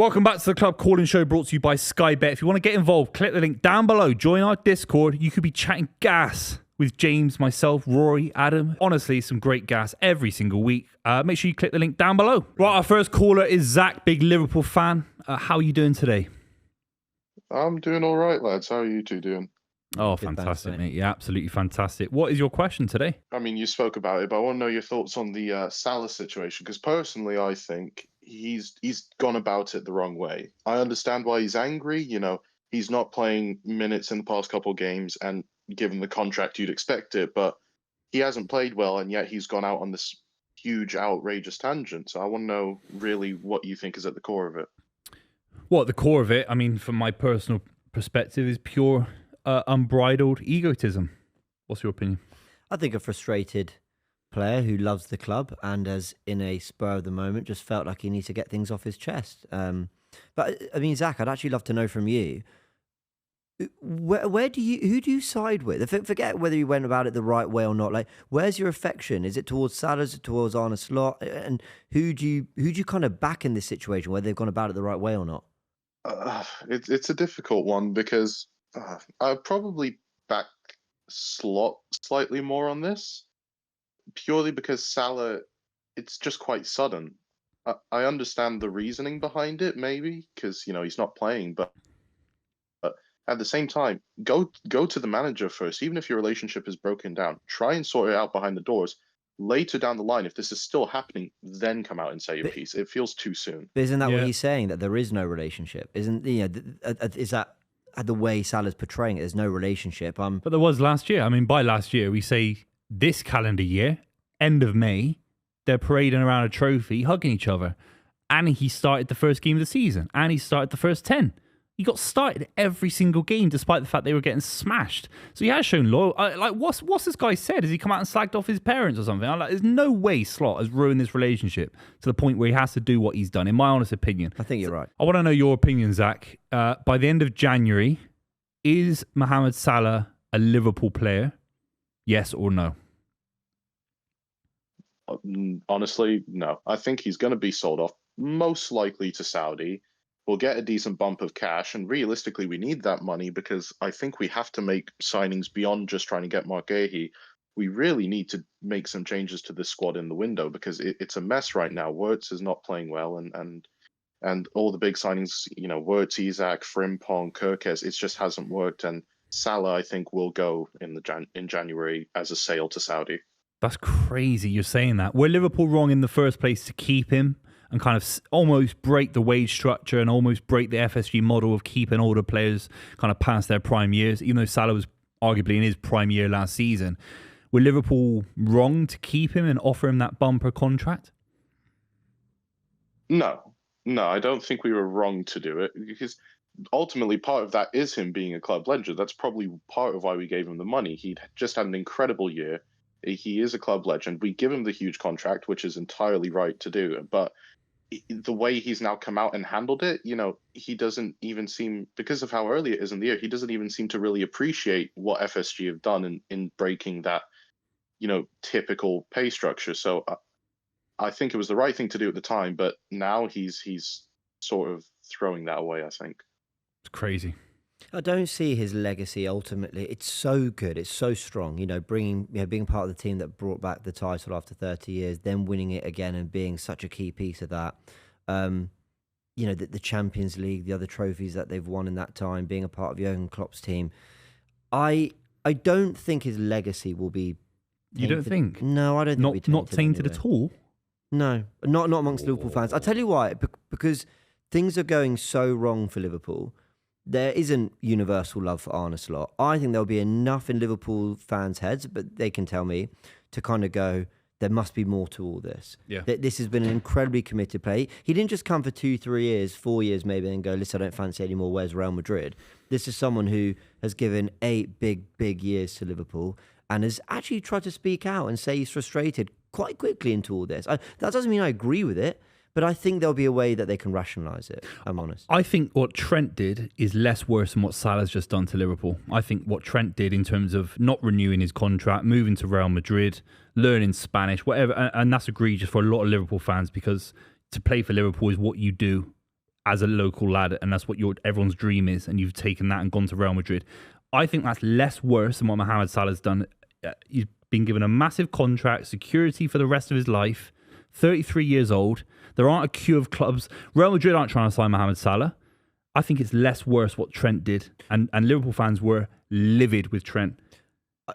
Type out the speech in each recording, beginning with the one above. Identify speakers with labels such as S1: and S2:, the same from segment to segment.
S1: Welcome back to the Club Calling Show, brought to you by Sky Bet. If you want to get involved, click the link down below. Join our Discord. You could be chatting gas with James, myself, Rory, Adam. Honestly, some great gas every single week. Make sure you click the link down below. Right, our first caller is Zach, big Liverpool fan. How are you doing today?
S2: I'm doing all right, lads. How are you two doing?
S1: Oh, fantastic, mate. Yeah, absolutely fantastic. What is your question today?
S2: I mean, you spoke about it, but I want to know your thoughts on the Salah situation, because personally, I think he's gone about it the wrong way. I understand why he's angry. You know, he's not playing minutes in the past couple of games, and given the contract, you'd expect it, but he hasn't played well, and yet he's gone out on this huge, outrageous tangent. So I want to know really what you think is at the core of it.
S1: Well, at the core of it, I mean, from my personal perspective, is pure unbridled egotism. What's your opinion?
S3: I think a frustrated player who loves the club and has, in a spur of the moment, just felt like he needs to get things off his chest. But I mean, Zach, I'd actually love to know from you, who do you side with? Forget whether you went about it the right way or not. Like, where's your affection? Is it towards Salah? Is it towards Salah and Slot? And who do you kind of back in this situation, whether they've gone about it the right way or not?
S2: It's a difficult one, because I'd probably back Slot slightly more on this, purely because Salah, it's just quite sudden. I understand the reasoning behind it, maybe, because, you know, he's not playing, but at the same time, go to the manager first. Even if your relationship is broken down, try and sort it out behind the doors. Later down the line, if this is still happening, then come out and say your piece. It feels too soon.
S3: But isn't that what he's saying, that there is no relationship? Isn't, you know, is that the way Salah's portraying it? There's no relationship.
S1: But there was last year. I mean, by last year, we say this calendar year, end of May, they're parading around a trophy, hugging each other. And he started the first game of the season. And he started the first 10. He got started every single game, despite the fact they were getting smashed. So he has shown loyal. Like, what's this guy said? Has he come out and slagged off his parents or something? I'm like, there's no way Slot has ruined this relationship to the point where he has to do what he's done, in my honest opinion.
S3: I think you're right.
S1: I want to know your opinion, Zach. By the end of January, is Mohamed Salah a Liverpool player? Yes or no?
S2: Honestly, no. I think he's going to be sold off, most likely to Saudi. We'll get a decent bump of cash, and realistically, we need that money, because I think we have to make signings beyond just trying to get McKola. We really need to make some changes to this squad in the window, because it's a mess right now. Wirtz is not playing well, and all the big signings, you know, Wirtz, Isak, Frimpong, Gyokeres, it just hasn't worked. And Salah, I think, will go in January as a sale to Saudi.
S1: That's crazy you're saying that. Were Liverpool wrong in the first place to keep him and kind of almost break the wage structure and almost break the FSG model of keeping older players kind of past their prime years, even though Salah was arguably in his prime year last season? Were Liverpool wrong to keep him and offer him that bumper contract?
S2: No, I don't think we were wrong to do it, because ultimately part of that is him being a club legend. That's probably part of why we gave him the money. He'd just had an incredible year. He is a club legend. We give him the huge contract, which is entirely right to do. But the way he's now come out and handled it, you know, he doesn't even seem, because of how early it is in the year, he doesn't even seem to really appreciate what FSG have done in breaking that, you know, typical pay structure. So I think it was the right thing to do at the time, but now he's sort of throwing that away, I think.
S1: It's crazy.
S3: I don't see his legacy ultimately. It's so good. It's so strong. You know, being part of the team that brought back the title after 30 years, then winning it again and being such a key piece of that. You know, the Champions League, the other trophies that they've won in that time, being a part of Jurgen Klopp's team. I don't think his legacy will be tainted.
S1: You don't think?
S3: No, I don't think
S1: not tainted
S3: anyway.
S1: At all?
S3: No, not amongst Liverpool fans. I'll tell you why. Because things are going so wrong for Liverpool. There isn't universal love for Arne Slot. I think there'll be enough in Liverpool fans' heads, but they can tell me, to kind of go, there must be more to all this.
S1: Yeah.
S3: This has been an incredibly committed play. He didn't just come for 2, 3 years, 4 years maybe, and go, listen, I don't fancy it anymore, where's Real Madrid? This is someone who has given 8 big years to Liverpool and has actually tried to speak out and say he's frustrated quite quickly into all this. That doesn't mean I agree with it, but I think there'll be a way that they can rationalise it, I'm honest.
S1: I think what Trent did is less worse than what Salah's just done to Liverpool. I think what Trent did in terms of not renewing his contract, moving to Real Madrid, learning Spanish, whatever, and that's egregious for a lot of Liverpool fans, because to play for Liverpool is what you do as a local lad, and that's what everyone's dream is, and you've taken that and gone to Real Madrid. I think that's less worse than what Mohamed Salah's done. He's been given a massive contract, security for the rest of his life, 33 years old. There aren't a queue of clubs. Real Madrid aren't trying to sign Mohamed Salah. I think it's less worse what Trent did, and Liverpool fans were livid with Trent.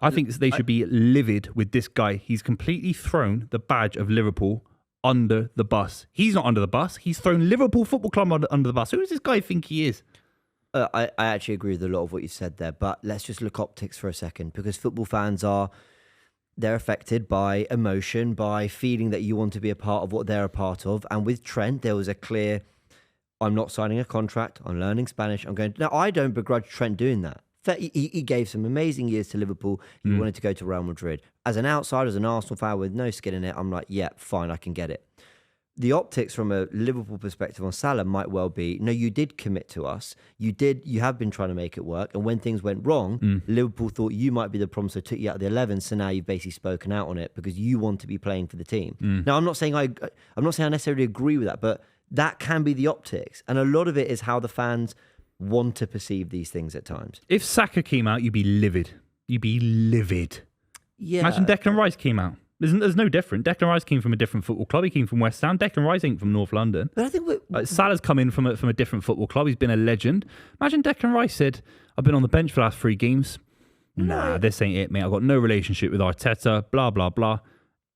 S1: I think they should be livid with this guy. He's completely thrown the badge of Liverpool under the bus. He's not under the bus. He's thrown Liverpool Football Club under the bus. Who does this guy think he is?
S3: I actually agree with a lot of what you said there, but let's just look optics for a second, because football fans they're affected by emotion, by feeling that you want to be a part of what they're a part of. And with Trent, there was a clear, I'm not signing a contract, I'm learning Spanish, I'm going to... Now, I don't begrudge Trent doing that. He gave some amazing years to Liverpool. He wanted to go to Real Madrid. As an outsider, as an Arsenal fan with no skin in it, I'm like, yeah, fine, I can get it. The optics from a Liverpool perspective on Salah might well be, no, you did commit to us. You have been trying to make it work. And when things went wrong, Liverpool thought you might be the problem, so took you out of the 11. So now you've basically spoken out on it because you want to be playing for the team. Now, I'm not saying I necessarily agree with that, but that can be the optics. And a lot of it is how the fans want to perceive these things at times.
S1: If Saka came out, you'd be livid. You'd be livid.
S3: Yeah.
S1: Imagine Declan Rice came out. There's no different. Declan Rice came from a different football club. He came from West Ham. Declan Rice ain't from North London.
S3: But I think
S1: Salah's come in from a different football club. He's been a legend. Imagine Declan Rice said, I've been on the bench for the last 3 games. Nah, this ain't it, mate. I've got no relationship with Arteta, blah, blah, blah.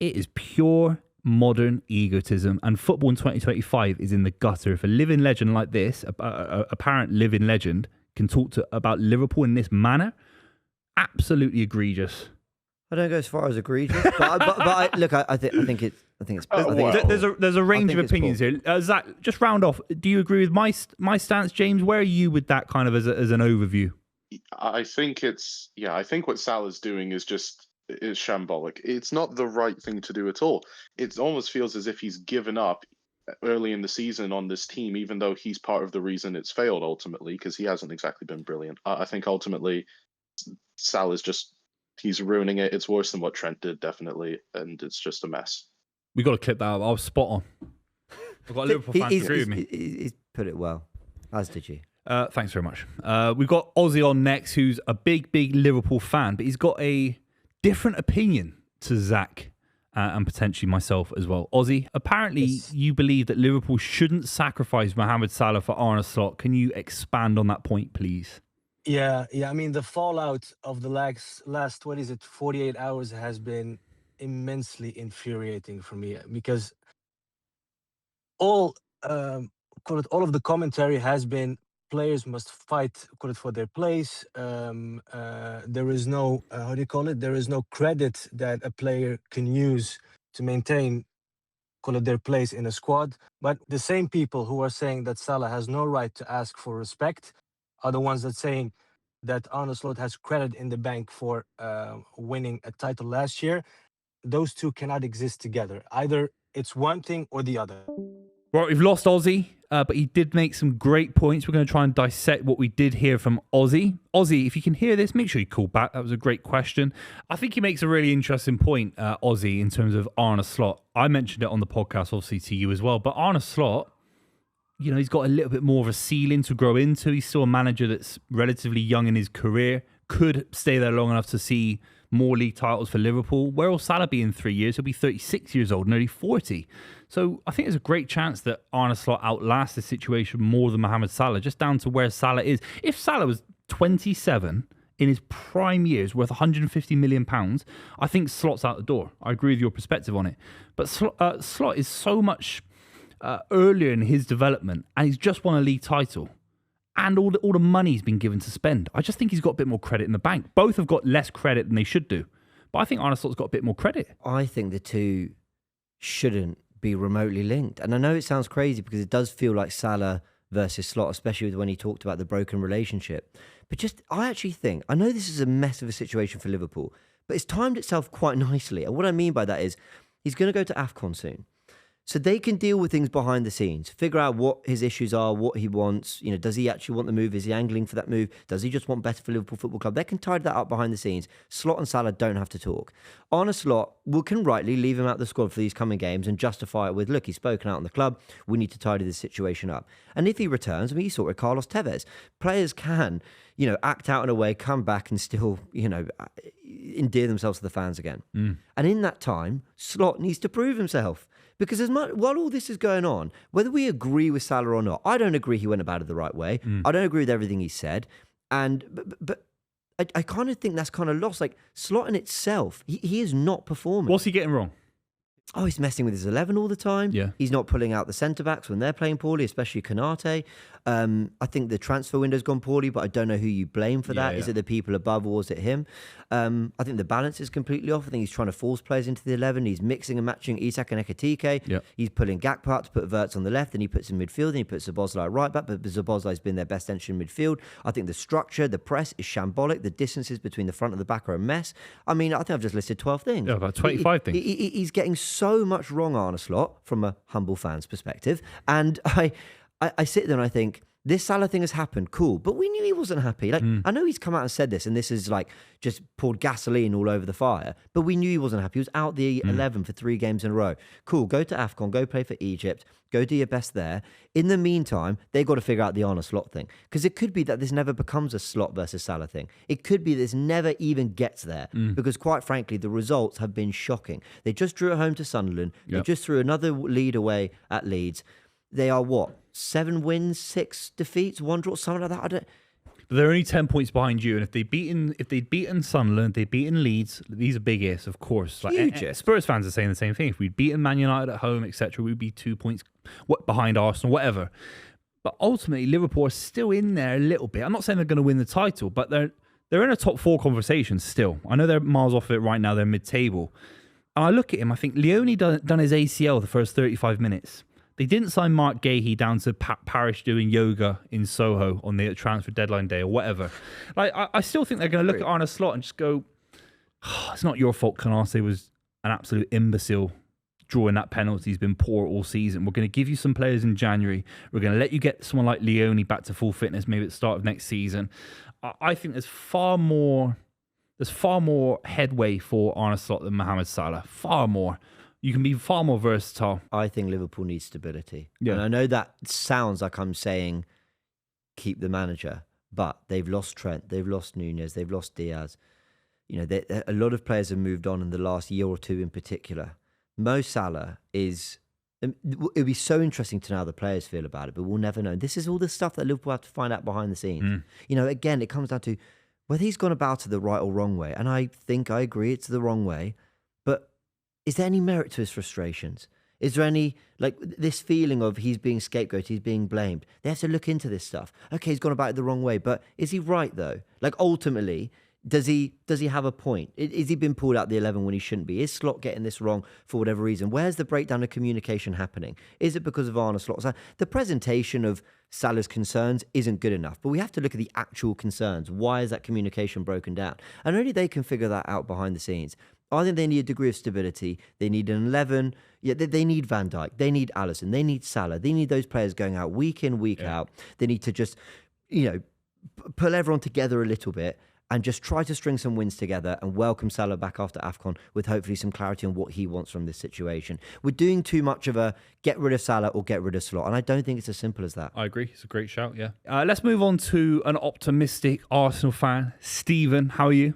S1: It is pure modern egotism, and football in 2025 is in the gutter. If a living legend like this, a apparent living legend, can talk about Liverpool in this manner, absolutely egregious.
S3: I don't go as far as egregious, but I think it's.
S1: There's a range of opinions here. Zach, just round off. Do you agree with my stance, James? Where are you with that kind of as an overview?
S2: I think what Salah's doing is shambolic. It's not the right thing to do at all. It almost feels as if he's given up early in the season on this team, even though he's part of the reason it's failed ultimately, because he hasn't exactly been brilliant. I think ultimately Salah's he's ruining it. It's worse than what Trent did, definitely, and it's just a mess.
S1: We got to clip that out. I was spot on. I've got a Liverpool fan to agree with me.
S3: He's put it well, as did you.
S1: Thanks very much. We've got Ozzy on next, who's a big Liverpool fan, but he's got a different opinion to Zach and potentially myself as well. Ozzy, apparently you believe that Liverpool shouldn't sacrifice Mohamed Salah for Arne Slot. Can you expand on that point, please?
S4: Yeah. I mean, the fallout of the last 48 hours has been immensely infuriating for me, because all of the commentary has been players must fight for their place. There is no there is no credit that a player can use to maintain their place in a squad. But the same people who are saying that Salah has no right to ask for respect are the ones that saying that Arne Slot has credit in the bank for winning a title last year. Those two cannot exist together. Either it's one thing or the other.
S1: Well, we've lost Ozzy, but he did make some great points. We're going to try and dissect what we did hear from Ozzy. Ozzy, if you can hear this, make sure you call back. That was a great question. I think he makes a really interesting point, Ozzy, in terms of Arne Slot. I mentioned it on the podcast, obviously, to you as well. But Arne Slot, he's got a little bit more of a ceiling to grow into. He's still a manager that's relatively young in his career, could stay there long enough to see more league titles for Liverpool. Where will Salah be in 3 years? He'll be 36 years old, nearly 40. So I think there's a great chance that Arne Slot outlasts the situation more than Mohamed Salah, just down to where Salah is. If Salah was 27 in his prime years, worth £150 million, I think Slot's out the door. I agree with your perspective on it. But Slot is so much earlier in his development, and he's just won a league title. And all the money he's been given to spend. I just think he's got a bit more credit in the bank. Both have got less credit than they should do. But I think Arne Slot's got a bit more credit.
S3: I think the two shouldn't be remotely linked. And I know it sounds crazy because it does feel like Salah versus Slot, especially when he talked about the broken relationship. But I actually think, I know this is a mess of a situation for Liverpool, but it's timed itself quite nicely. And what I mean by that is he's going to go to AFCON soon. So they can deal with things behind the scenes, figure out what his issues are, what he wants. Does he actually want the move? Is he angling for that move? Does he just want better for Liverpool Football Club? They can tidy that up behind the scenes. Slot and Salah don't have to talk. Arne Slot can rightly leave him out the squad for these coming games and justify it with, look, he's spoken out in the club. We need to tidy this situation up. And if he returns, you saw it with Carlos Tevez. Players can, act out in a way, come back and still, endear themselves to the fans again. And in that time, Slot needs to prove himself. Because while all this is going on, whether we agree with Salah or not, I don't agree he went about it the right way. I don't agree with everything he said. But I kind of think that's kind of lost. Like, Slot in itself, he is not performing.
S1: What's he getting wrong?
S3: Oh, he's messing with his 11 all the time.
S1: Yeah.
S3: He's not pulling out the centre-backs when they're playing poorly, especially Konate. I think the transfer window's gone poorly, but I don't know who you blame for that. Is it the people above or is it him? I think the balance is completely off. I think he's trying to force players into the 11. He's mixing and matching Isak and Ekitike.
S1: Yep.
S3: He's pulling Gakpo out to put Wirtz on the left, and he puts in midfield, and he puts Szoboszlai right back, but Szoboszlai's been their best entry in midfield. I think the structure, the press is shambolic. The distances between the front and the back are a mess. I think I've just listed 12 things.
S1: Yeah, about 25 things.
S3: He's getting so much wrong, Arne Slot, from a humble fan's perspective. And I sit there and I think, this Salah thing has happened, cool, but we knew he wasn't happy. I know he's come out and said this, and this is just poured gasoline all over the fire, but we knew he wasn't happy. He was out the 11 for 3 games in a row. Cool, go to AFCON, go play for Egypt, go do your best there. In the meantime, they've got to figure out the Arne Slot thing, because it could be that this never becomes a Slot versus Salah thing. It could be this never even gets there, because quite frankly, the results have been shocking. They just drew at home to Sunderland. They just threw another lead away at Leeds. They are 7 wins, 6 defeats, 1 draw, something like that.
S1: But they're only 10 points behind you, and if they'd beaten Sunderland, they'd beaten Leeds. These are big ifs, of course.
S3: Huge ifs.
S1: Spurs fans are saying the same thing. If we'd beaten Man United at home, etc., we'd be 2 points behind Arsenal, whatever. But ultimately, Liverpool are still in there a little bit. I'm not saying they're going to win the title, but they're in a top 4 conversation still. I know they're miles off it right now. They're mid-table. And I look at him. I think Leone done his ACL the first 35 minutes. They didn't sign Mark Gahey down to Parish doing yoga in Soho on the transfer deadline day or whatever. I still think they're going to look at Arne Slot and just go, it's not your fault. Konate was an absolute imbecile drawing that penalty. He's been poor all season. We're going to give you some players in January. We're going to let you get someone like Leone back to full fitness maybe at the start of next season. I think there's far more headway for Arne Slot than Mohamed Salah. Far more. You can be far more versatile.
S3: I think Liverpool needs stability.
S1: Yeah.
S3: And I know that sounds like I'm saying keep the manager, but they've lost Trent, they've lost Nunez, they've lost Diaz. A lot of players have moved on in the last year or two in particular. Mo Salah is... It'll be so interesting to know how the players feel about it, but we'll never know. This is all the stuff that Liverpool have to find out behind the scenes. Again, it comes down to whether he's gone about it the right or wrong way. And I think I agree it's the wrong way, but is there any merit to his frustrations? Is there any, this feeling of he's being scapegoated, he's being blamed? They have to look into this stuff. Okay, he's gone about it the wrong way, but is he right, though? Ultimately, does he have a point? Is he been pulled out the 11 when he shouldn't be? Is Slot getting this wrong for whatever reason? Where's the breakdown of communication happening? Is it because of Arne Slot? So the presentation of Salah's concerns isn't good enough, but we have to look at the actual concerns. Why is that communication broken down? And only they can figure that out behind the scenes. I think they need a degree of stability. They need an 11. Yeah, they need Van Dijk. They need Alisson. They need Salah. They need those players going out week in, week out. They need to just, pull everyone together a little bit and just try to string some wins together and welcome Salah back after AFCON with hopefully some clarity on what he wants from this situation. We're doing too much of a get rid of Salah or get rid of Slot, and I don't think it's as simple as that.
S1: I agree. It's a great shout, yeah. Let's move on to an optimistic Arsenal fan. Stephen, how are you?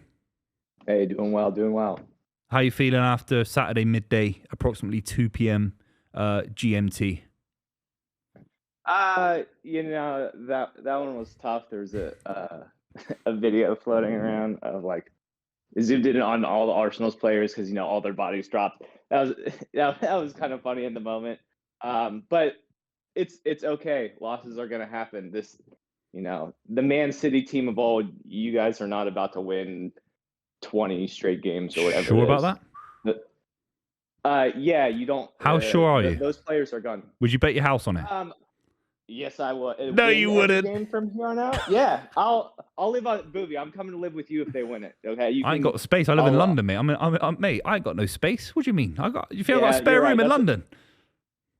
S5: Hey, doing well.
S1: How are you feeling after Saturday midday, approximately 2 p.m. GMT?
S5: That one was tough. There's a video floating around of zoomed in on all the Arsenal's players because all their bodies dropped. That was kind of funny in the moment. But it's okay. Losses are gonna happen. The Man City team of old. You guys are not about to win 20 straight games or whatever.
S1: Sure about
S5: that? Yeah, you don't.
S1: How sure are you?
S5: Those players are gone.
S1: Would you bet your house on it?
S5: Yes, I would.
S1: No, you wouldn't.
S5: Game from here on out? Yeah, I'll live on Buvey. I'm coming to live with you if they win it. Okay,
S1: I ain't got space. I live in London, mate. Mate, I ain't got no space. What do you mean? You feel I got a spare room in London?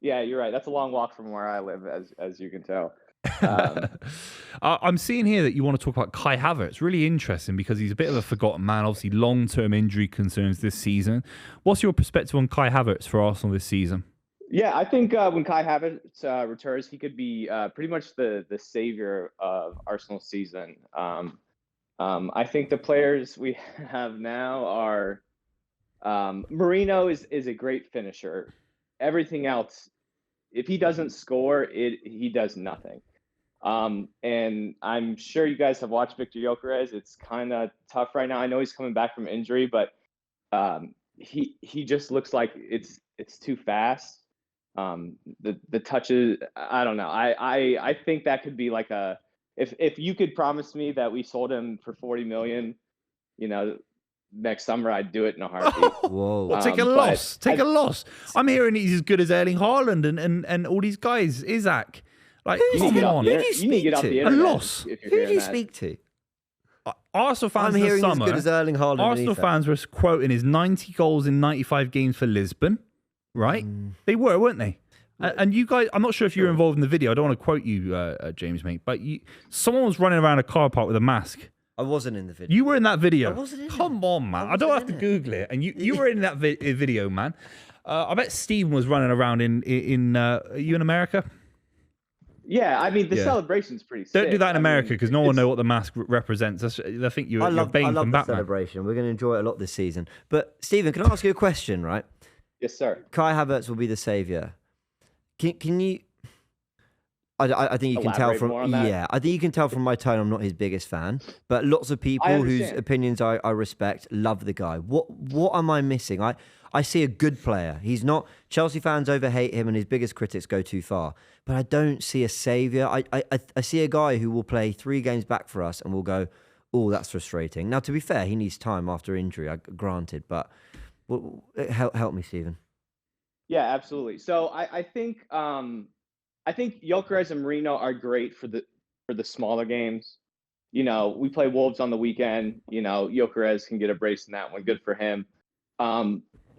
S5: Yeah, you're right. That's a long walk from where I live, as you can tell. Um,
S1: I'm seeing here that you want to talk about Kai Havertz. Really interesting because he's a bit of a forgotten man. Obviously, long-term injury concerns this season. What's your perspective on Kai Havertz for Arsenal this season?
S5: Yeah, I think when Kai Havertz returns, he could be pretty much the savior of Arsenal's season. I think the players we have now are Marino is a great finisher. Everything else, if he doesn't score, he does nothing. And I'm sure you guys have watched Victor Gyokeres. It's kind of tough right now. I know he's coming back from injury, but he just looks like it's too fast. The touches, I don't know. I think that could be like if you could promise me that we sold him for 40 million, next summer, I'd do it in a heartbeat.
S3: Whoa.
S1: Well, take a loss. Take a loss. I'm hearing he's as good as Erling Haaland and all these guys. Isaac. Like, come on.
S5: You need to get off the
S1: A
S5: internet.
S1: loss.
S5: If you're
S3: Who
S5: hearing
S3: do you
S5: that.
S3: speak to?
S1: Arsenal fans
S3: I'm
S1: in the
S3: hearing as
S1: summer,
S3: good as Erling Haaland.
S1: Arsenal fans were quoting his 90 goals in 95 games for Lisbon, right? They were, weren't they? And you guys, I'm not sure if you were involved in the video. I don't want to quote you, James, mate, but someone was running around a car park with a mask.
S3: I wasn't in the video.
S1: You were in that video.
S3: I wasn't in
S1: Come
S3: it.
S1: on, man. I
S3: I
S1: don't
S3: wasn't
S1: have to
S3: in it.
S1: Google it. And you were in that video, man. I bet Steven was running around in are you in America?
S5: Yeah, I mean the
S1: Yeah.
S5: celebration's pretty sick.
S1: Don't do that in
S5: I
S1: America
S5: mean,
S1: because no one
S5: it's-
S1: know what the mask represents. I think you're
S3: I love
S1: Bane
S3: the
S1: from Batman.
S3: celebration. We're going to enjoy it a lot this season. But Stephen, can I ask you a question? Right,
S5: Yes, sir.
S3: Kai Havertz will be the savior. Can you? I think you can tell
S5: Elaborate
S3: from
S5: more on that?
S3: I think you can tell from my tone I'm not his biggest fan. But lots of people whose
S5: understand.
S3: opinions I respect love the guy. What am I missing? I see a good player. He's not. Chelsea fans overhate him, and his biggest critics go too far. But I don't see a saviour. I see a guy who will play 3 games back for us, and will go, oh, that's frustrating. Now, to be fair, he needs time after injury, granted. But help me, Stephen.
S5: Yeah, absolutely. So I think Gyokeres and Marino are great for the smaller games. We play Wolves on the weekend. Gyokeres can get a brace in that one. Good for him.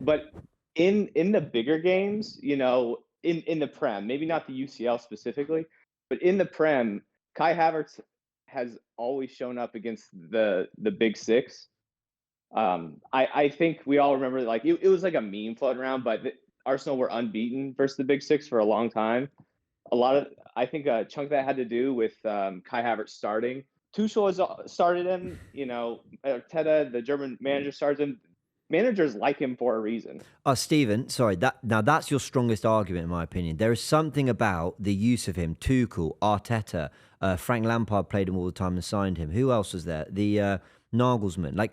S5: But in the bigger games, in the Prem, maybe not the UCL specifically, but in the Prem, Kai Havertz has always shown up against the big 6. I think we all remember it was like a meme floating around, but Arsenal were unbeaten versus the big 6 for a long time. I think a chunk of that had to do with Kai Havertz starting. Tuchel has started him. Arteta, the German manager, started him. Managers like him for a reason. Stephen,
S3: sorry, that's your strongest argument in my opinion. There is something about the use of him. Tuchel, Arteta, Frank Lampard played him all the time and signed him. Who else was there? The Nagelsmann.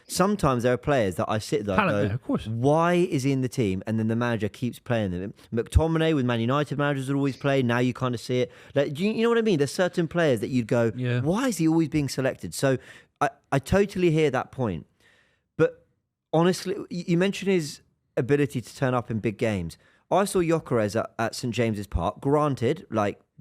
S3: Sometimes there are players that I sit there and go,
S1: of course.
S3: why is he in the team? And then the manager keeps playing them. McTominay with Man United managers would always play. Now you kind of see it. Do you know what I mean? There's certain players that you'd go, why is he always being selected? So I totally hear that point. But honestly, you mentioned his ability to turn up in big games. I saw Gyokeres at St. James's Park. Granted,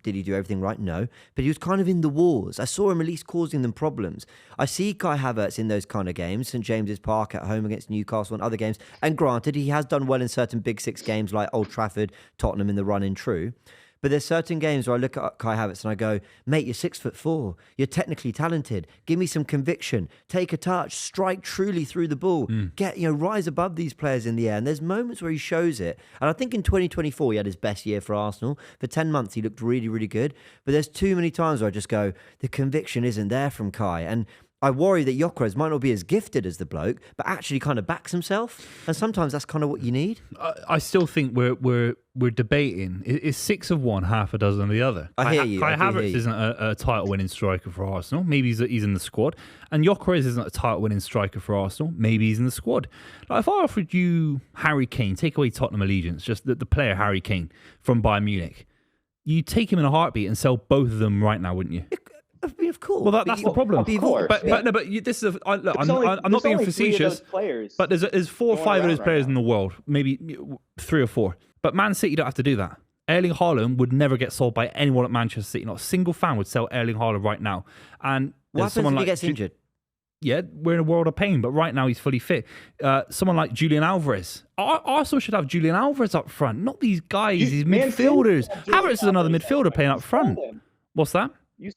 S3: did he do everything right? No. But he was kind of in the wars. I saw him at least causing them problems. I see Kai Havertz in those kind of games, St. James's Park at home against Newcastle and other games. And granted, he has done well in certain big 6 games like Old Trafford, Tottenham in the run in true. But there's certain games where I look at Kai Havertz and I go, mate, you're 6'4". You're technically talented. Give me some conviction. Take a touch. Strike truly through the ball. Rise above these players in the air. And there's moments where he shows it. And I think in 2024, he had his best year for Arsenal. For 10 months, he looked really, really good. But there's too many times where I just go, the conviction isn't there from Kai. And I worry that Gyokeres might not be as gifted as the bloke, but actually kind of backs himself. And sometimes that's kind of what you need.
S1: I still think we're debating. Is 6 of one, half a dozen of the other?
S3: I hear you.
S1: Kai Havertz isn't a title-winning striker for Arsenal. Maybe he's in the squad. And Gyokeres isn't a title-winning striker for Arsenal. Maybe he's in the squad. If I offered you Harry Kane, take away Tottenham allegiance, just the player Harry Kane from Bayern Munich, you'd take him in a heartbeat and sell both of them right now, wouldn't you?
S3: I mean, of course.
S1: Well, that's the problem.
S5: Of course,
S1: But this is I'm not being facetious. But there's 4 or 5 of those players in the world, maybe 3 or 4. But Man City don't have to do that. Erling Haaland would never get sold by anyone at Manchester City. Not a single fan would sell Erling Haaland right now. And
S3: what happens if he gets injured?
S1: yeah, we're in a world of pain, but right now he's fully fit. Someone like Julian Alvarez. Arsenal should have Julian Alvarez up front, not these guys, these midfielders. Havertz is another midfielder playing up front. What's that?
S5: You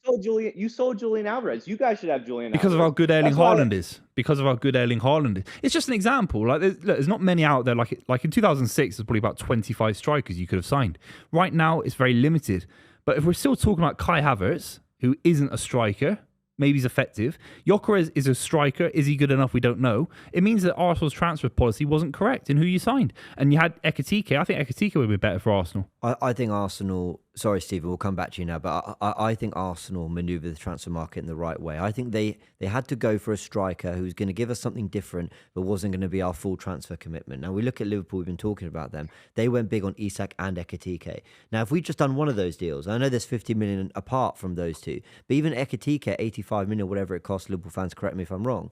S5: sold Julian Alvarez. You guys should have Julian
S1: because
S5: Alvarez.
S1: of how good Erling
S5: That's why-
S1: Haaland is. Because of how good Erling Haaland is. It's just an example. Like there's not many out there. Like in 2006, there's probably about 25 strikers you could have signed. Right now, it's very limited. But if we're still talking about Kai Havertz, who isn't a striker, maybe he's effective. Gyokeres is a striker. Is he good enough? We don't know. It means that Arsenal's transfer policy wasn't correct in who you signed. And you had Ekitike. I think Ekitike would be better for Arsenal.
S3: I think Arsenal... Sorry, Stephen, we'll come back to you now, but I think Arsenal manoeuvred the transfer market in the right way. I think they had to go for a striker who's going to give us something different, but wasn't going to be our full transfer commitment. Now, we look at Liverpool, we've been talking about them. They went big on Isak and Ekitike. Now, if we'd just done one of those deals, I know there's 50 million apart from those two, but even Ekitike, 85 million, whatever it costs, Liverpool fans, correct me if I'm wrong,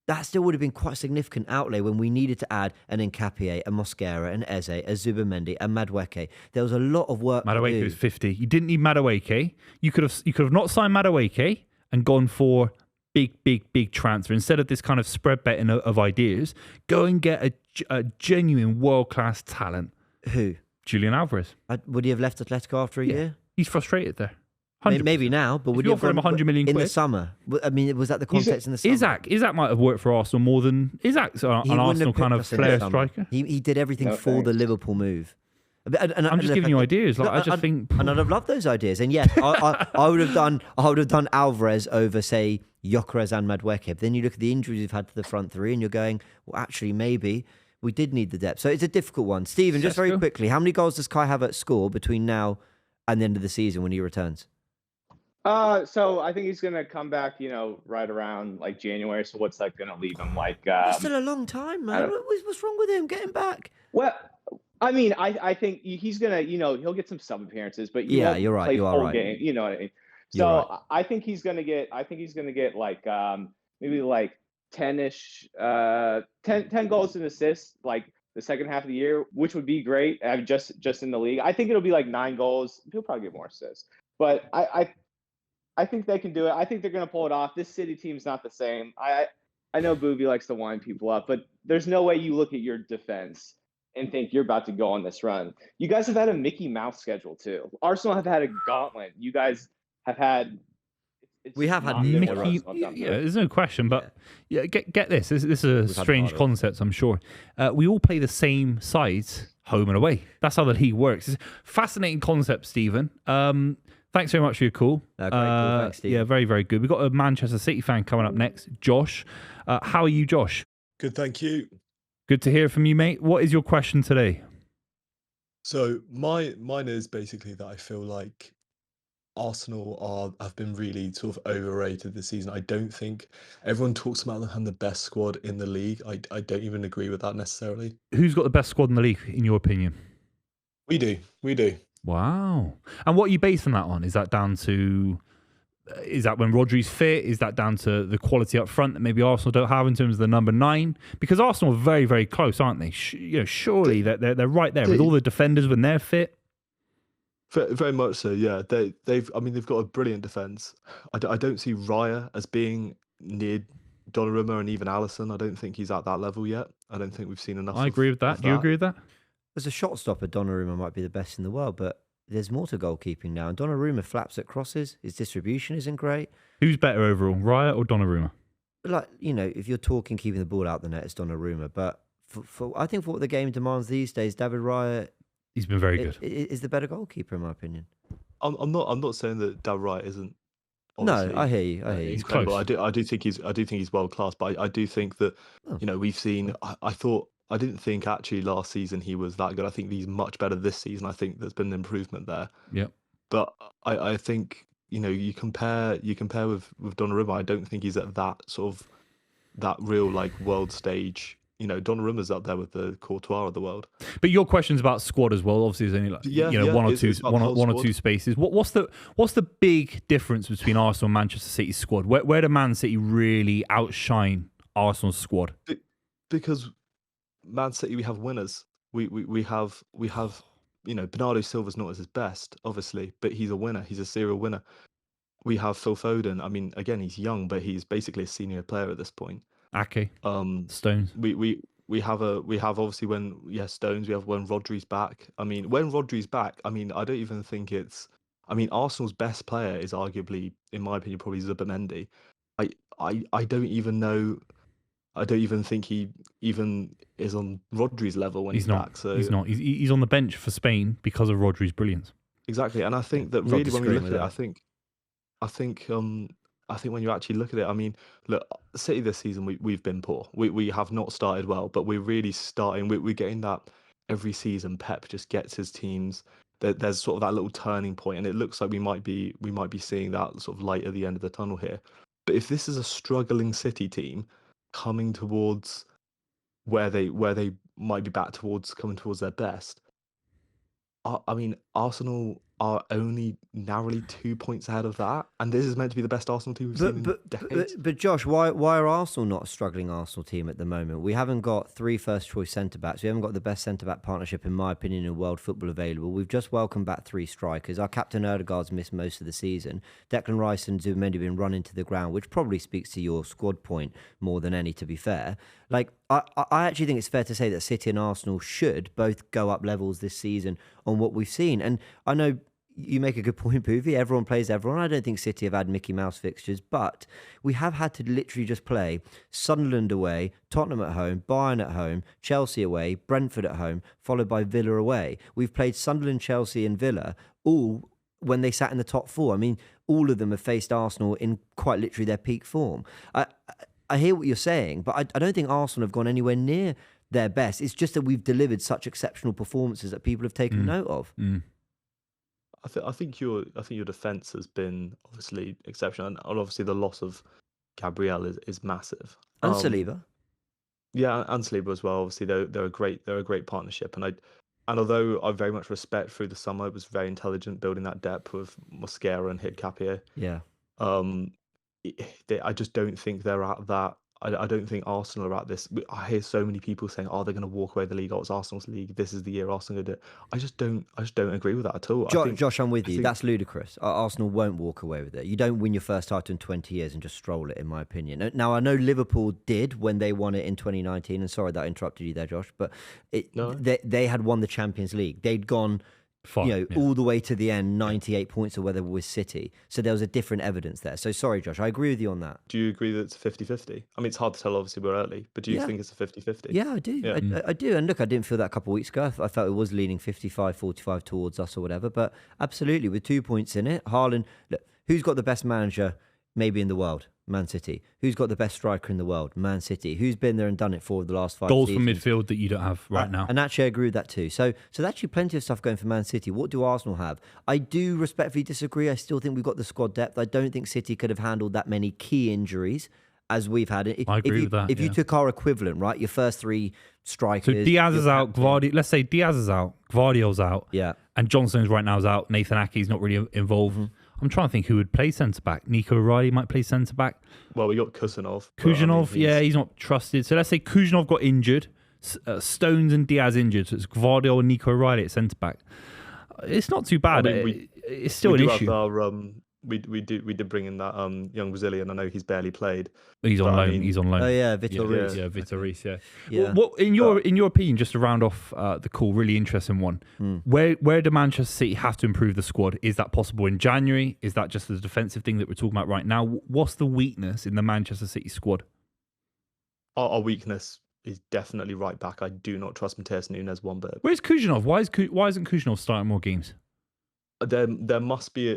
S3: that still would have been quite a significant outlay when we needed to add an Nkapie, a Mosquera, an Eze, a Zubimendi, a Madueke. There was a lot of work to
S1: Madueke
S3: do.
S1: was 50. You didn't need Madueke. You could have not signed Madueke and gone for big transfer. Instead of this kind of spread betting of ideas, go and get a genuine world-class talent.
S3: Who?
S1: Julian Alvarez.
S3: Would he have left Atletico after a year?
S1: He's frustrated there. 100%.
S3: Maybe now, but would
S1: you
S3: you have
S1: offer him
S3: gone
S1: 100 million
S3: in the
S1: quid?
S3: summer? I mean, was that the context in the summer?
S1: Isak might have worked for Arsenal more than Isak's an
S3: He wouldn't
S1: Arsenal
S3: have
S1: kind
S3: picked
S1: of
S3: us in the
S1: flair
S3: summer.
S1: striker.
S3: He did everything
S5: No
S3: for the
S5: thanks.
S3: Liverpool move.
S1: I'm just giving you ideas. Like I just think,
S3: and I'd have loved those ideas. And yes, I would have done Alvarez over, say, Gyokeres and Madueke. But then you look at the injuries we've had to the front three, and you're going, well, actually, maybe we did need the depth. So it's a difficult one. Stephen, just very quickly, how many goals does Kai Havertz score between now and the end of the season when he returns?
S5: So I think he's gonna come back, right around like January. So what's that gonna leave him like?
S3: It's still a long time, man. What's wrong with him? Get him back.
S5: Well, I mean, I think he's gonna, he'll get some sub appearances, but
S3: Yeah, you're right.
S5: play
S3: You are
S5: full
S3: right.
S5: game. You know what I mean?
S3: You're
S5: So
S3: right.
S5: I think he's gonna get like maybe like 10-ish, 10 goals and assists like the second half of the year, which would be great. Just in the league, I think it'll be like 9 goals. He'll probably get more assists, but I think they can do it. I think they're going to pull it off. This City team's not the same. I know Buvey likes to wind people up, but there's no way you look at your defense and think you're about to go on this run. You guys have had a Mickey Mouse schedule too. Arsenal have had a gauntlet. You guys have had.
S3: We have had
S5: not been what
S1: Mickey,
S5: Arsenal have done.
S1: yeah, there's no question. But yeah, get this. This is a
S3: had
S1: strange
S3: harder.
S1: concept, I'm sure. We all play the same sides, home and away. That's how the league works. It's a fascinating concept, Stephen. Thanks very much for your call.
S3: No, great call. Thanks, Stephen.
S1: Yeah, very, very good. We've got a Manchester City fan coming up next, Josh. How are you, Josh?
S6: Good, thank you.
S1: Good to hear from you, mate. What is your question today?
S6: So mine is basically that I feel like Arsenal have been really sort of overrated this season. I don't think everyone talks about them having the best squad in the league. I don't even agree with that necessarily.
S1: Who's got the best squad in the league, in your opinion?
S6: We do.
S1: Wow. And what are you basing that on? Is that down to... Is that when Rodri's fit? Is that down to the quality up front that maybe Arsenal don't have in terms of the number 9? Because Arsenal are very, very close, aren't they? Surely they're right there with all the defenders when they're fit.
S6: Very much so. Yeah, they've got a brilliant defense. I don't see Raya as being near Donnarumma and even Alisson. I don't think he's at that level yet. I don't think we've seen enough.
S1: I agree with that. Do you agree with that?
S3: As a shot stopper, Donnarumma might be the best in the world, but there's more to goalkeeping now. And Donnarumma flaps at crosses. His distribution isn't great.
S1: Who's better overall, Raya or Donnarumma?
S3: Like, if you're talking keeping the ball out the net, it's Donnarumma. But I think for what the game demands these days, David Raya
S1: He's been very good.
S3: is the better goalkeeper, in my opinion.
S6: I'm not saying that David Raya isn't.
S3: No, I hear you.
S1: He's
S6: incredible.
S1: close.
S6: I do think he's world class, but I do think that we've seen. I didn't think actually last season he was that good. I think he's much better this season. I think there's been an improvement there.
S1: Yep.
S6: But I think you compare with Donnarumma. I don't think he's at that sort of that real like world stage. Donnarumma's up there with the Courtois of the world.
S1: But your question's about squad as well. Obviously, there's only one or two spaces. What's the big difference between Arsenal and Manchester City's squad? Where do Man City really outshine Arsenal's squad?
S6: Because Man City, we have winners. We have Bernardo Silva's not at his best, obviously, but he's a winner. He's a serial winner. we have Phil Foden. I mean, again, he's young, but he's basically a senior player at this point.
S1: Ake,
S6: Um,
S1: Stones.
S6: we have obviously Stones. We have when Rodri's back. I mean, when Rodri's back, I mean, I don't even think it's. I mean, Arsenal's best player is arguably, in my opinion, probably Zubimendi. I don't even know. I don't even think he even is on Rodri's level when he's
S1: not.
S6: back. So
S1: he's not. He's on the bench for Spain because of Rodri's brilliance.
S6: exactly, and I think that
S3: Not
S6: really when we
S3: disagreeing
S6: look at
S3: with
S6: it,
S3: that.
S6: I think when you actually look at it, I mean, look, City this season we've been poor. We have not started well, but we're really starting. We're getting that every season. Pep just gets his teams. There's sort of that little turning point, and it looks like we might be seeing that sort of light at the end of the tunnel here. But if this is a struggling City team coming towards where they might be back towards coming towards their best, I mean, Arsenal are only narrowly 2 points ahead of that, and this is meant to be the best Arsenal team we've seen in decades.
S3: But Josh, why are Arsenal not a struggling Arsenal team at the moment? We haven't got 3 first-choice centre-backs. We haven't got the best centre-back partnership, in my opinion, in world football available. We've just welcomed back 3 strikers. Our captain Erdegaard's missed most of the season. Declan Rice and Zubimendi have been run into the ground, which probably speaks to your squad point more than any, to be fair. Like, I actually think it's fair to say that City and Arsenal should both go up levels this season on what we've seen. And I know you make a good point, Buvey. Everyone plays everyone. I don't think City have had Mickey Mouse fixtures, but we have had to literally just play Sunderland away, Tottenham at home, Bayern at home, Chelsea away, Brentford at home, followed by Villa away. We've played Sunderland, Chelsea and Villa all when they sat in the top 4. I mean, all of them have faced Arsenal in quite literally their peak form. I hear what you're saying, but I don't think Arsenal have gone anywhere near their best. It's just that we've delivered such exceptional performances that people have taken note of.
S6: I think your defense has been obviously exceptional, and obviously the loss of Gabriel is massive.
S3: And Saliba.
S6: Yeah, and Saliba as well. Obviously, they're a great partnership, and although I very much respect through the summer, it was very intelligent building that depth with Mosquera and Hincapie.
S3: Yeah.
S6: I just don't think they're at that. I don't think Arsenal are at this. I hear so many people saying, "Oh, they're going to walk away the league. Oh, it's Arsenal's league. This is the year Arsenal do it." I just don't agree with that at all.
S3: Josh, I'm with you. That's ludicrous. Arsenal won't walk away with it. You don't win your first title in 20 years and just stroll it, in my opinion. Now, I know Liverpool did when they won it in 2019, and sorry that I interrupted you there, Josh, but they had won the Champions League. They'd gone all the way to the end, 98 points or whether it was City. So there was a different evidence there. So sorry, Josh, I agree with you on that.
S6: Do you agree that it's 50-50? I mean, it's hard to tell, obviously, we're early, but do you think it's a 50-50?
S3: Yeah, I do. Yeah. I do. And look, I didn't feel that a couple of weeks ago. I felt it was leaning 55-45 towards us or whatever. But absolutely, with 2 points in it, Haaland, look, who's got the best manager maybe in the world? Man City. Who's got the best striker in the world? Man City. Who's been there and done it for the last 5
S1: goals
S3: seasons?
S1: from midfield that you don't have right now.
S3: And actually, I agree with that too. So there's actually plenty of stuff going for Man City. What do Arsenal have? I do respectfully disagree. I still think we've got the squad depth. I don't think City could have handled that many key injuries as we've had.
S1: I agree with that.
S3: If you took our equivalent, right, your first 3 strikers.
S1: So Diaz is out. Let's say Diaz is out. Gvardiol's out.
S3: Yeah.
S1: And John Stones right now is out. Nathan Ake's not really involved. Mm-hmm. I'm trying to think who would play centre back. Nico O'Reilly might play centre back.
S6: Well, we got Kusanov.
S1: Kusanov, he's not trusted. So let's say Kusanov got injured, Stones and Diaz injured. So it's Gvardiol and Nico O'Reilly at centre back. It's not too bad. I mean, it's still an issue.
S6: We did bring in that young Brazilian. I know he's barely played.
S1: He's on loan. He's on loan.
S3: Oh yeah, Vitor Reis.
S1: Yeah, Vitor Reis. Yeah. What in your opinion, just to round off the call, really interesting one. Where do Manchester City have to improve the squad? Is that possible in January? Is that just the defensive thing that we're talking about right now? What's the weakness in the Manchester City squad?
S6: Our weakness is definitely right back. I do not trust Matheus Nunes one bit.
S1: Where's Kujanov? Why isn't Kujanov starting more games?
S6: There must be,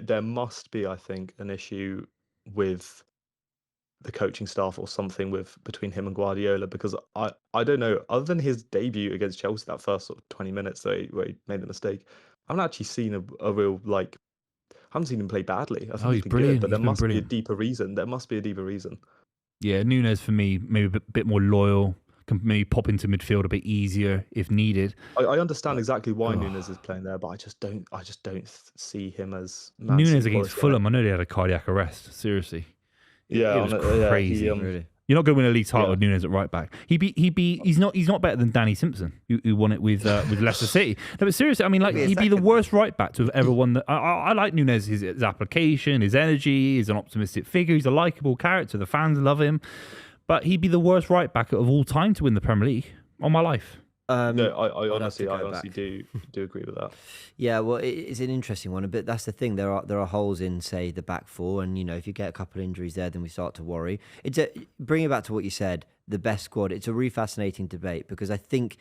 S6: I think, an issue with the coaching staff or something between him and Guardiola, because I don't know, other than his debut against Chelsea, that first sort of 20 minutes where he made the mistake, I haven't actually seen a real, like, I haven't seen him play badly. I think he's been
S1: brilliant.
S6: Good, but there must be a deeper reason. There must be a deeper reason.
S1: Yeah, Nunes for me, maybe a bit more loyal, can maybe pop into midfield a bit easier if needed.
S6: I understand exactly why Nunes is playing there, but I just don't see him as
S1: Nunes against Fulham. I know they had a cardiac arrest. Seriously, it was crazy. You're not going to win a league title
S6: Yeah.
S1: with Nunes at right back. He's not better than Danny Simpson, who won it with Leicester City. No, but seriously, I mean, like,
S3: He'll be a
S1: he'd be the
S3: second,
S1: worst right back to have ever won. I like Nunes, his application, his energy. He's an optimistic figure. He's a likable character. The fans love him. But he'd be the worst right back of all time to win the Premier League. On my life.
S6: No, I
S3: I'd have
S6: honestly,
S3: to
S6: I
S3: go
S6: honestly do agree with that.
S3: Yeah, well, it's an interesting one, but that's the thing. There are holes in, say, the back four, and if you get a couple of injuries there, then we start to worry. Bringing it back to what you said, the best squad. It's a really fascinating debate because I think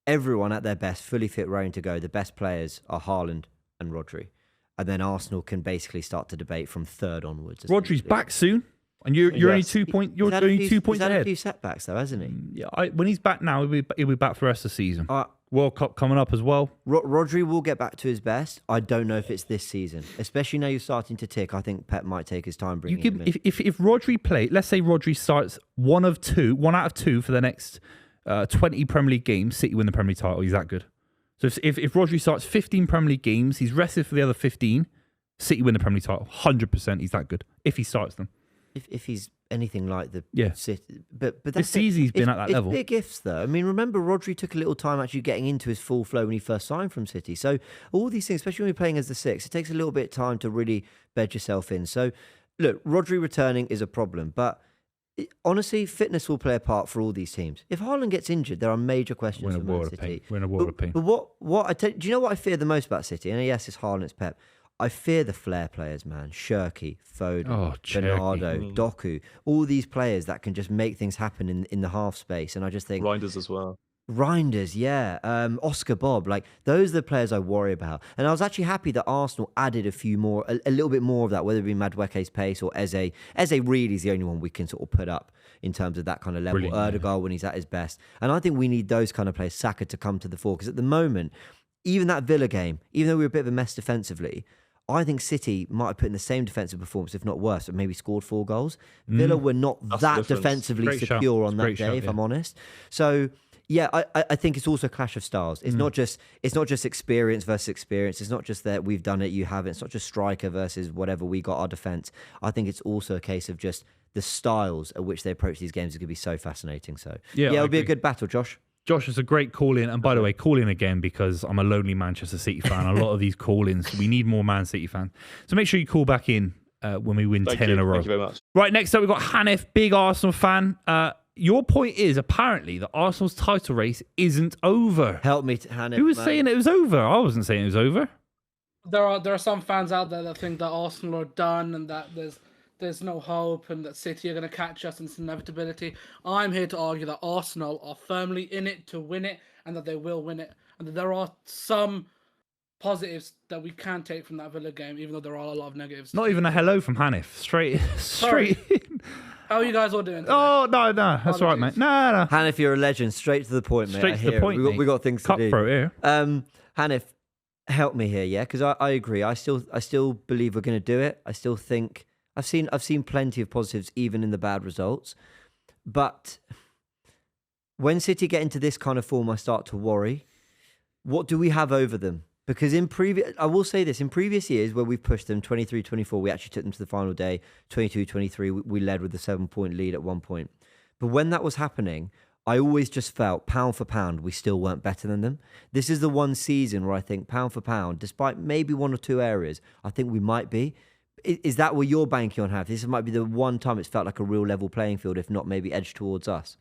S3: everyone at their best, fully fit, raring to go. The best players are Haaland and Rodri, and then Arsenal can basically start to debate from third onwards.
S1: Rodri's
S3: essentially.
S1: back soon, and you're only
S6: Yes.
S1: 2 points. You're
S3: He's had a
S1: only
S3: few-
S1: 2 points
S3: He's had a
S1: ahead.
S3: few setbacks though, hasn't he?
S1: Yeah, when he's back now, he'll be back for the rest of the season. World Cup coming up as well.
S3: Rodri will get back to his best. I don't know if it's this season, especially now you're starting to tick. I think Pep might take his time bringing him in.
S1: If Rodri play, let's say Rodri starts one out of two for the next 20 Premier League games, City win the Premier League title. He's that good. So if Rodri starts 15 Premier League games, he's rested for the other 15, City win the Premier League title. 100%, he's that good if he starts them.
S3: If he's anything like the City, but
S1: This
S3: that's
S1: season he's been at that level.
S3: It's big ifs though. I mean, remember Rodri took a little time actually getting into his full flow when he first signed from City. So all these things, especially when you're playing as the six, it takes a little bit of time to really bed yourself in. So look, Rodri returning is a problem, but honestly, fitness will play a part for all these teams. If Haaland gets injured, there are major questions
S1: We're in
S3: for
S1: a
S3: Man
S1: world of
S3: City.
S1: pain. We're in a world of pain.
S3: But do you know what I fear the most about City? And yes, it's Haaland, it's Pep. I fear the flair players, man. Shirky, Foden, Bernardo, Doku, all these players that can just make things happen in the half space. And I just think
S6: Reinders as well.
S3: Reinders, yeah. Oscar Bob, like those are the players I worry about. And I was actually happy that Arsenal added a little bit more of that, whether it be Madueke's pace or Eze. Eze really is the only one we can sort of put up in terms of that kind of level.
S1: Brilliant,
S3: Erdegaard when he's at his best. And I think we need those kind of players, Saka, to come to the fore. Because at the moment, even that Villa game, even though we were a bit of a mess defensively, I think City might have put in the same defensive performance, if not worse, but maybe scored 4 goals. Villa were not
S6: That's the
S3: that
S6: difference.
S3: defensively
S1: Great shout.
S3: secure
S1: It's
S3: on
S1: a
S3: that
S1: great
S3: day,
S1: shout,
S3: if
S1: yeah.
S3: I'm honest. So yeah, I think it's also a clash of styles. It's not just experience versus experience. It's not just that we've done it, you haven't. It's not just striker versus whatever we got our defense. I think it's also a case of just the styles at which they approach these games is going to be so fascinating. So
S1: Yeah, I
S3: it'll be a
S1: agree.
S3: good battle, Josh.
S1: Josh, it's a great call in. And by the way, call in again because I'm a lonely Manchester City fan. A lot of these call ins, we need more Man City fans. So make sure you call back in when we win 10 in a row.
S6: Thank you very much.
S1: Right, next up, we've got Hanif, big Arsenal fan. Your point is apparently that Arsenal's title race isn't over.
S3: Help me, Hannah.
S1: Who was saying it was over? I wasn't saying it was over.
S7: There are some fans out there that think that Arsenal are done and that there's no hope and that City are going to catch us and it's inevitability. I'm here to argue that Arsenal are firmly in it to win it and that they will win it. And that there are some positives that we can take from that Villa game, even though there are a lot of negatives.
S1: Not even a hello from Hanif. Straight in.
S7: How are you guys all doing today?
S1: Oh, no. That's all right, mate. No.
S3: Hanif, you're a legend. Straight to the point, mate.
S1: Straight
S3: I
S1: to the
S3: hear it.
S1: point,
S3: We got things to do.
S1: Cutthroat here.
S3: Hanif, help me here, yeah, because I agree. I still believe we're going to do it. I still think I've seen plenty of positives even in the bad results, but when City get into this kind of form, I start to worry. What do we have over them? Because I will say this, in previous years where we've pushed them 23-24, we actually took them to the final day. 22-23, we led with a 7-point lead at one point. But when that was happening, I always just felt pound for pound, we still weren't better than them. This is the one season where I think pound for pound, despite maybe one or two areas, I think we might be. Is that what you're banking on, Have? This might be the one time it's felt like a real level playing field, if not maybe edge towards us.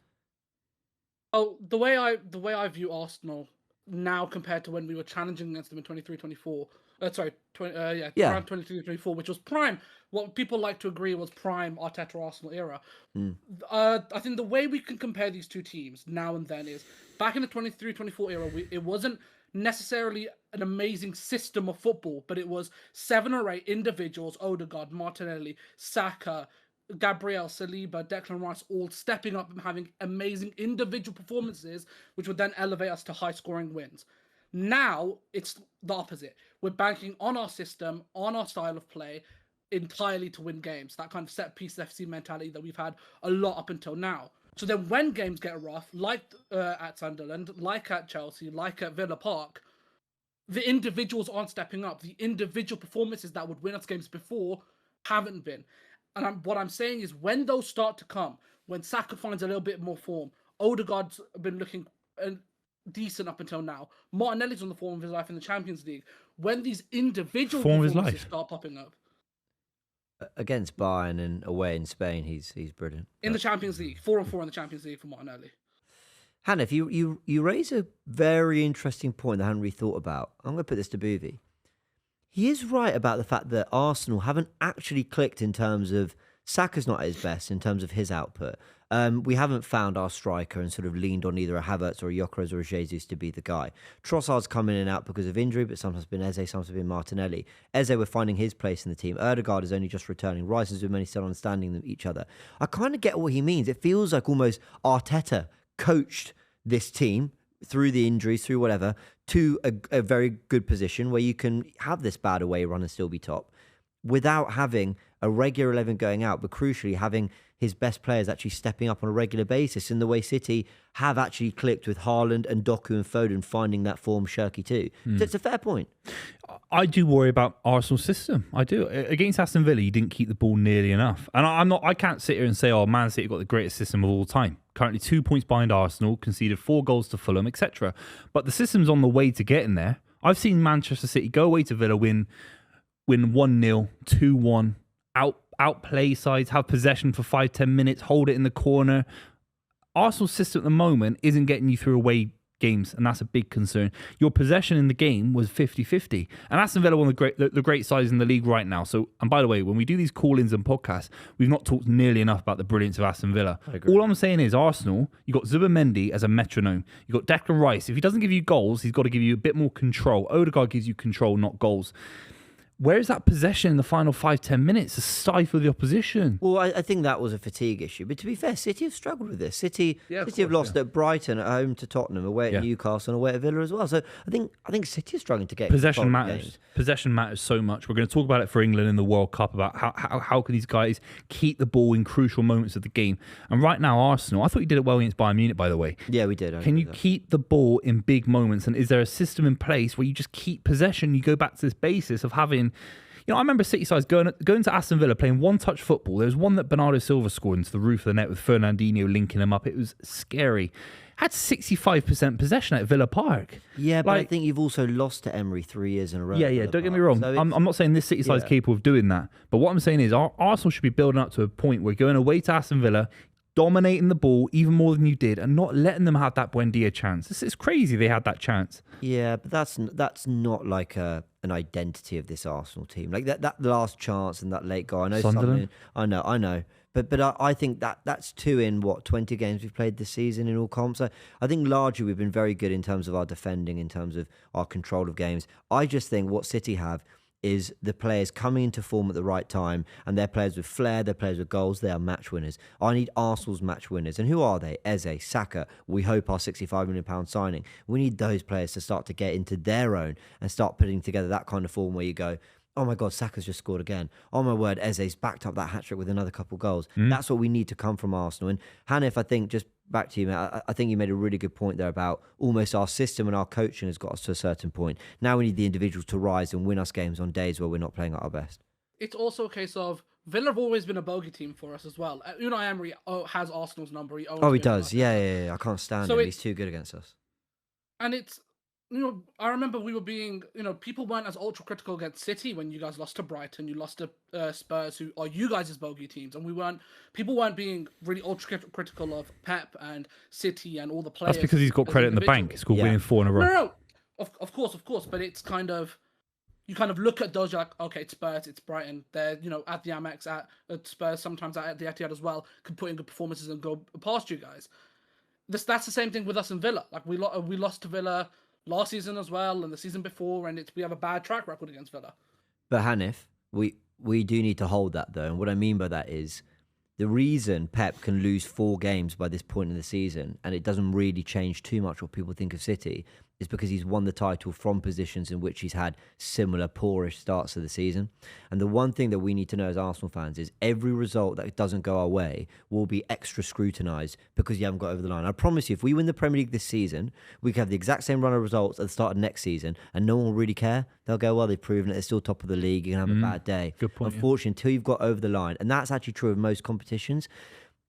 S7: Oh, the way I view Arsenal now compared to when we were challenging against them in 23-24. Prime 23-24, which was prime. What people like to agree was prime Arteta Arsenal era. I think the way we can compare these two teams now and then is back in the 23-24 era. It wasn't necessarily an amazing system of football, but it was 7 or 8 individuals: Odegaard, Martinelli, Saka, Gabriel, Saliba, Declan Rice, all stepping up and having amazing individual performances, which would then elevate us to high-scoring wins. Now, it's the opposite. We're banking on our system, on our style of play, entirely to win games. That kind of set-piece FC mentality that we've had a lot up until now. So then when games get rough, like at Sunderland, like at Chelsea, like at Villa Park, the individuals aren't stepping up. The individual performances that would win us games before haven't been. And what I'm saying is when those start to come, when Saka finds a little bit more form, Odegaard's been looking decent up until now. Martinelli's on the form of his life in the Champions League. When these individual
S1: Form of his
S7: performances
S1: life.
S7: start popping up
S3: Against Bayern and away in Spain, he's brilliant.
S7: in the Champions League, 4-4 in the Champions League for Martinelli.
S3: Hanif, you raise a very interesting point that I hadn't really thought about. I'm going to put this to Buvey. He is right about the fact that Arsenal haven't actually clicked in terms of Saka's not at his best in terms of his output. We haven't found our striker and sort of leaned on either a Havertz or a Gyokeres or a Jesus to be the guy. Trossard's come in and out because of injury, but sometimes been Eze, sometimes been Martinelli. Eze, we're finding his place in the team. Odegaard is only just returning. Rice and Zumani still understanding each other. I kind of get what he means. It feels like almost Arteta coached this team through the injuries, through whatever, to a very good position where you can have this bad away run and still be top without having a regular 11 going out, but crucially having his best players actually stepping up on a regular basis in the way City have actually clicked with Haaland and Doku and Foden finding that form shirky too. So it's a fair point.
S1: I do worry about Arsenal's system. I do. Against Aston Villa, he didn't keep the ball nearly enough. And I can't sit here and say, oh, Man City got the greatest system of all time. Currently 2 points behind Arsenal, conceded 4 goals to Fulham, etc. But the system's on the way to getting there. I've seen Manchester City go away to Villa, win 1-0, 2-1, outplay sides, have possession for 5-10 minutes, hold it in the corner. Arsenal's system at the moment isn't getting you through away games, and that's a big concern. Your possession in the game was 50-50, and Aston Villa one of the great sides in the league right now. So, and by the way, when we do these call-ins and podcasts, we've not talked nearly enough about the brilliance of Aston Villa. All I'm saying is Arsenal, you got Zubimendi as a metronome. You got Declan Rice. If he doesn't give you goals, he's got to give you a bit more control. Odegaard gives you control, not goals. Where is that possession in the final 5-10 minutes to stifle the opposition?
S3: Well, I think that was a fatigue issue. But to be fair, City have struggled with this. City have lost at Brighton, at home to Tottenham, away at Newcastle, and away at Villa as well. So I think City is struggling to get
S1: possession matters. Possession matters so much. We're going to talk about it for England in the World Cup about how can these guys keep the ball in crucial moments of the game. And right now, Arsenal, I thought you did it well against Bayern Munich, by the way.
S3: Yeah, we did.
S1: Can you keep the ball in big moments? And is there a system in place where you just keep possession? You go back to this basis of having... I remember City sides going to Aston Villa playing one-touch football. There was one that Bernardo Silva scored into the roof of the net with Fernandinho linking him up. It was scary. Had 65% possession at Villa Park.
S3: Yeah, but I think you've also lost to Emery 3 years in a row.
S1: Yeah, don't get me wrong. So I'm not saying this City side's capable of doing that. But what I'm saying is Arsenal should be building up to a point where going away to Aston Villa, dominating the ball even more than you did, and not letting them have that Buendia chance. It's crazy they had that chance.
S3: Yeah, but that's not like an identity of this Arsenal team. Like that last chance and that late goal. I know
S1: Sunderland.
S3: I know. But I think that's 2 in 20 games we've played this season in all comps. So I think largely we've been very good in terms of our defending, in terms of our control of games. I just think what City have is the players coming into form at the right time, and they're players with flair, they're players with goals, they are match winners. I need Arsenal's match winners. And who are they? Eze, Saka, we hope our £65 million signing. We need those players to start to get into their own and start putting together that kind of form where you go, oh my God, Saka's just scored again. Oh my word, Eze's backed up that hat-trick with another couple goals. That's what we need to come from Arsenal. And Hanif, I think, just back to you, mate, I think you made a really good point there about almost our system and our coaching has got us to a certain point. Now we need the individuals to rise and win us games on days where we're not playing at our best.
S7: It's also a case of Villa have always been a bogey team for us as well. Unai Emery has Arsenal's number. He
S3: does. Yeah. I can't stand him. He's too good against us.
S7: And it's... I remember we were being, people weren't as ultra critical against City when you guys lost to Brighton, you lost to Spurs, who are you guys' bogey teams, and people weren't being really ultra critical of Pep and City and all the players.
S1: That's because he's got credit in the bank. He's got winning 4 in a row.
S7: No, of course, but it's kind of, you kind of look at those, you're like, okay, it's Spurs, it's Brighton, they're, at the Amex, at Spurs, sometimes at the Etihad as well, can put in good performances and go past you guys. That's the same thing with us in Villa. Like, we lost to Villa last season as well, and the season before, and we have a bad track record against Villa.
S3: But Hanif, we do need to hold that though, and what I mean by that is the reason Pep can lose 4 games by this point in the season, and it doesn't really change too much what people think of City, is because he's won the title from positions in which he's had similar poorish starts to the season. And the one thing that we need to know as Arsenal fans is every result that doesn't go our way will be extra scrutinised because you haven't got over the line. I promise you, if we win the Premier League this season, we can have the exact same run of results at the start of next season and no one will really care. They'll go, well, they've proven it. They're still top of the league. You can have a bad day.
S1: Good point.
S3: Unfortunately, until you've got over the line, and that's actually true of most competitions,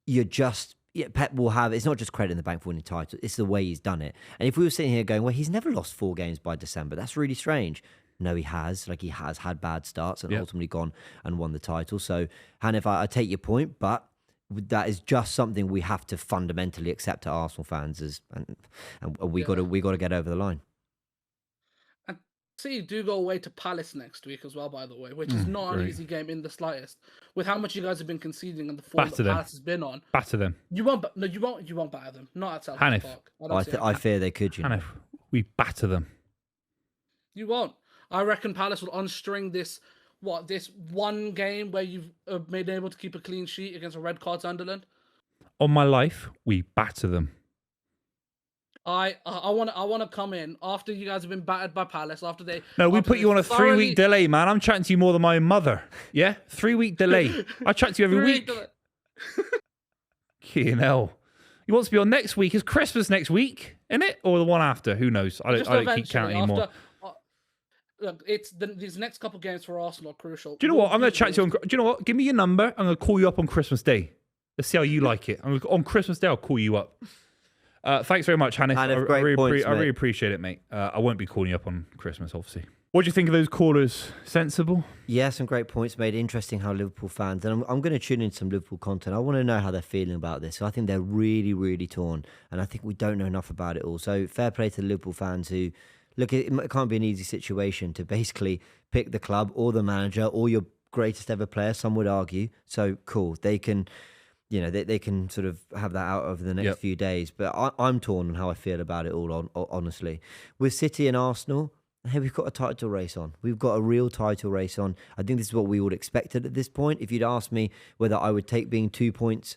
S3: you're just. Yeah, Pep will have. It's not just credit in the bank for winning titles. It's the way he's done it. And if we were sitting here going, well, he's never lost 4 games by December. That's really strange. No, he has. Like, he has had bad starts and ultimately gone and won the title. So, Hanif, I take your point, but that is just something we have to fundamentally accept to Arsenal fans, and we got to get over the line.
S7: And City do go away to Palace next week as well, by the way, which is not an easy game in the slightest. With how much you guys have been conceding and the form that Palace has been on,
S1: batter them.
S7: You won't batter them. Not at Selhurst Park.
S3: I fear they could.
S1: Hanif, we batter them.
S7: You won't. I reckon Palace will unstring this one game where you've been able to keep a clean sheet against a red card Sunderland.
S1: On my life, we batter them.
S7: I want to come in after you guys have been battered by Palace. After they
S1: we put you on a 3-week delay, man. I'm chatting to you more than my own mother. Yeah, 3-week delay. I chat to you every week. Fucking hell. He wants to be on next week. Is Christmas next week, isn't it, or the one after? Who knows? I don't keep counting anymore.
S7: Look, these next couple games for Arsenal are crucial.
S1: Do you know what? I'm going to chat to you on. Do you know what? Give me your number. I'm going to call you up on Christmas Day. Let's see how you like it. On Christmas Day, I'll call you up. Thanks very much, Hanif. I really appreciate it, mate. I won't be calling you up on Christmas, obviously. What do you think of those callers? Sensible?
S3: Yeah, some great points made. Interesting how Liverpool fans, and I'm going to tune in some Liverpool content. I want to know how they're feeling about this. So I think they're really, really torn, and I think we don't know enough about it all. So fair play to the Liverpool fans who, look, it can't be an easy situation to basically pick the club or the manager or your greatest ever player, some would argue. So cool. They can, they can sort of have that out over the next few days. But I'm torn on how I feel about it all, honestly. With City and Arsenal, hey, we've got a title race on. We've got a real title race on. I think this is what we would expected at this point. If you'd asked me whether I would take being 2 points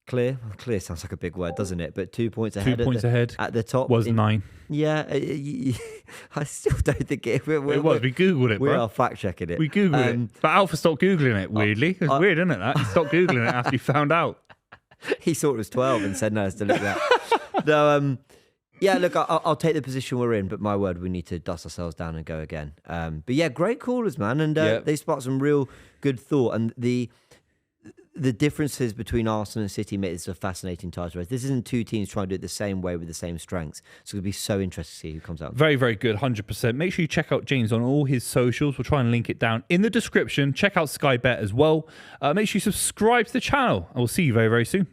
S3: clear sounds like a big word, doesn't it? But 2 points ahead.
S1: 2 points ahead
S3: at the top
S1: was 9.
S3: Yeah, I still don't think it was.
S1: We googled it.
S3: We
S1: bro.
S3: are fact checking it.
S1: We googled it, but Alpha stopped googling it. Weirdly, it's weird, isn't it? That he stopped googling it after he found out.
S3: He thought it was 12 and said no, it's delete that. No, yeah, look, I'll take the position we're in, but my word, we need to dust ourselves down and go again. But yeah, great callers, man, and they sparked some real good thought. And the differences between Arsenal and City make this a fascinating title race. This isn't 2 teams trying to do it the same way with the same strengths. So it'll be so interesting to see who comes out.
S1: Very, very good, 100%. Make sure you check out James on all his socials. We'll try and link it down in the description. Check out Sky Bet as well. Make sure you subscribe to the channel, and we'll see you very, very soon.